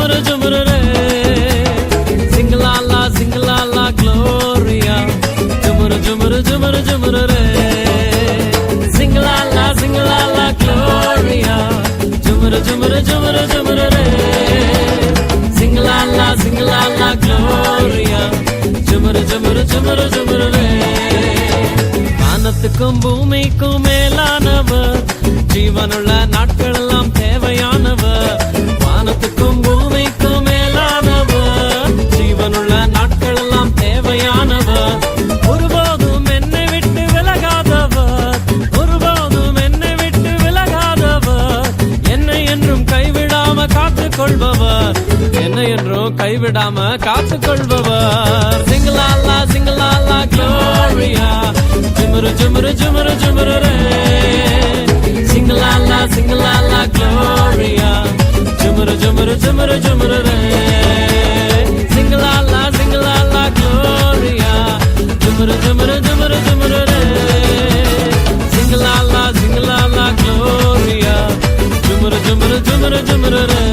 ஜுமுரு ஜுமுரு ரே. சிங்கலாலா சிங்கலாலா Gloria, ஜுமுரு ஜுமுரு ஜுமுரு ஜுமுரு ரே. சிங்கலாலா சிங்கலாலா Gloria, ஜுமுரு ஜுமுரு ஜுமுரு ஜுமுரு ரே. சிங்கலாலா சிங்கலாலா Gloria, ஜுமுரு ஜுமுரு ஜுமுரு ஜுமுரு ரே. வானத்துக்கும் பூமிக்கும் மேலானவர், ஜீவனுள்ள நாட்கள் எல்லாம் தேவையானவர். வானத்துக்கும் பூமிக்கும் மேலானவர், ஜீவனுள்ள நாட்கள் எல்லாம் தேவையானவர். ஒருபோதும் என்னை விட்டு விலகாதவர், ஒருபோதும் என்னை விட்டு விலகாதவர். என்னை என்றும் கைவிடாம காத்துக் கொள்பவர், என்னை என்றும் கைவிடாம காத்துக் கொள்பவர். சிங்கலாலா சிங்கலாலா க்ளோரியா, ஜுமுரு ஜுமுரு ஜுமுரு ஜுமுரு ரே. சிங்கலாலா சிங்கலாலா க்ளோரியா, ஜுமுரு ஜுமுரு ஜுமுரு ஜுமுரு ரே. சிங்கலாலா சிங்கலாலா க்ளோரியா, ஜுமுரு ஜுமுரு ஜுமுரு ஜுமுரு ரே. சிங்கலாலா சிங்கலாலா க்ளோரியா, ஜுமுரு ஜுமுரு ஜுமுரு ஜுமுரு ரே.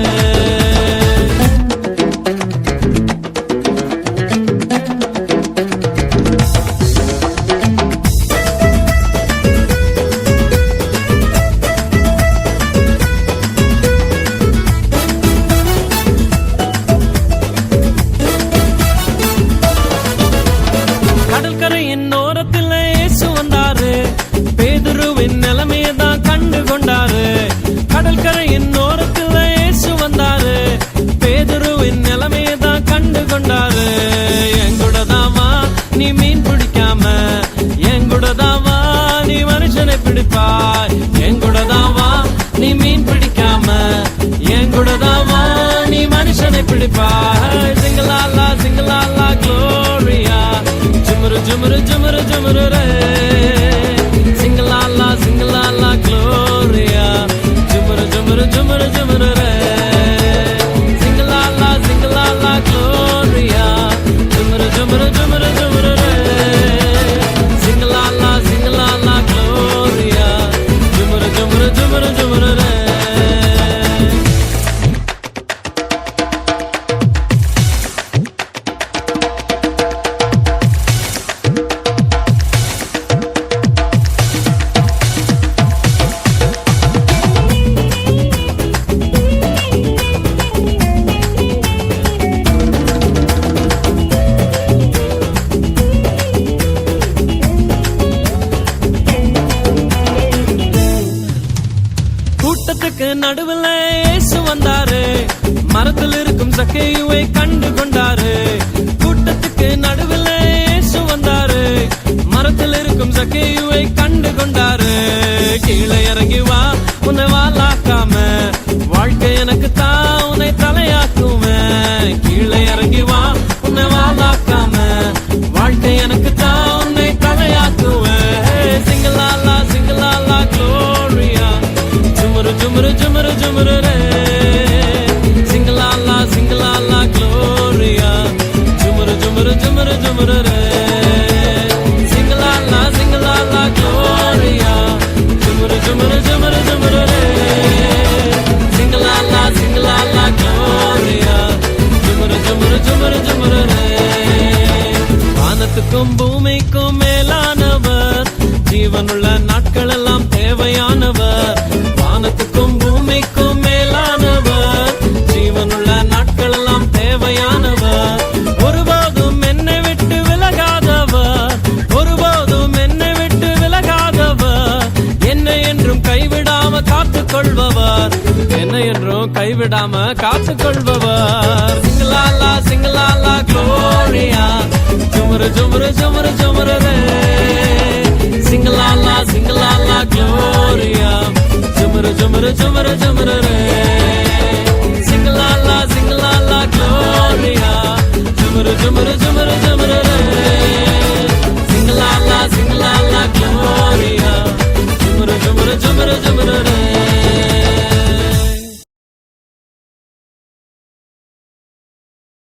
கடற்கரையின் ஓரத்தில் இயேசு வந்தாரு, பேதுருவின் நிலைமையதான் கண்டு கொண்டாரு. கடற்கரையின் ஓரத்தில் இயேசு வந்தாரு, பேதுருவின் நிலைமையதான் கண்டு கொண்டாரு. எங்கூடதாவா நீ மீன் பிடிக்காம, எங்கூடதாவா நீ மனுஷனை பிடிப்பாய். எங்கூடதாவா நீ மீன் பிடிக்காம, எங்கூடதாவா நீ மனுஷனை பிடிப்பாய். சிங்கலாலா சிங்கலாலா க்ளோரியா, ஜுமுரு ஜுமுரு ஜுமுரு ஜுமுரு ரே. சிங்கலாலா சிங்கலாலா க்ளோரியா, ஜுமுரு ஜுமுரு ஜுமுரு ஜுமுரு ரே. சிங்கலாலா சிங்கலாலா க்ளோரியா, ஜுமுரு ஜுமுரு ஜுமுரு ஜுமுரு ரே. சிங்கலாலா சிங்கலாலா க்ளோரியா, ஜுமுரு ஜுமுரு ஜுமுரு ஜுமுரு ரே. கூட்டத்துக்கு நடுவில் இயேசு வந்தாரு, மரத்தில் இருக்கும் சக்கேயுவை கண்டு கொண்டாரு. கூட்டத்துக்கு நடுவில் இயேசு வந்தாரு, மரத்தில் இருக்கும் சக்கேயுவை கண்டு கொண்டாரு. கீழே இறங்கி வா, உன்னை வாலாக்காம, வாழ்க்கை எனக்கு தான் உன்னை தலையாக்குவேன். கீழே இறங்கி வா, உன்னை வாலாக்காம, வாழ்க்கை எனக்கு தான் உன்னை தலையாக்குவேன். சிங்கலாலா சிங்கலாலா க்ளோரியா, ஜுமுரு ஜுமுரு ஜுமுரு ஜுமுரு ரே. சிங்கலாலா சிங்கலாலா க்ளோரியா, ஜுமுரு ஜுமுரு ஜுமுரு ஜுமுரு ரே. சிங்கலாலா சிங்கலாலா க்ளோரியா, ஜுமுரு ஜுமுரு ஜுமுரு ஜுமுரு ரே. சிங்கலாலா சிங்கலாலா க்ளோரியா, ஜுமுரு ஜுமுரு ஜுமுரு ஜுமுரு ரே. வானத்துக்கும் பூமிக்கும் மேலானவர், ஜீவனுள்ள நாட்கள் எல்லாம் தேவையானவர். வானத்துக்கும் பூமிக்கும் மேலானவர், ஜீவனுள்ள நாட்கள் எல்லாம் தேவையானவர். ஒருபோதும் என்னை விட்டு விலகாதவர், ஒருபோதும் என்னை விட்டு விலகாதவர். என்னை என்றும் கைவிடாம காத்துக் கொள்பவர், என்னை என்றும் கைவிடாம காத்துக் கொள்பவர். சிங்கலாலா சிங்கலாலா க்ளோரியா, ஜுமுரு ஜுமுரு ஜுமுரு ஜுமுரு ரே. சிங்கலாலா சிங்கலாலா க்ளோரியா, ஜுமுரு ஜுமுரு ஜுமுரு ஜுமுரு ரே.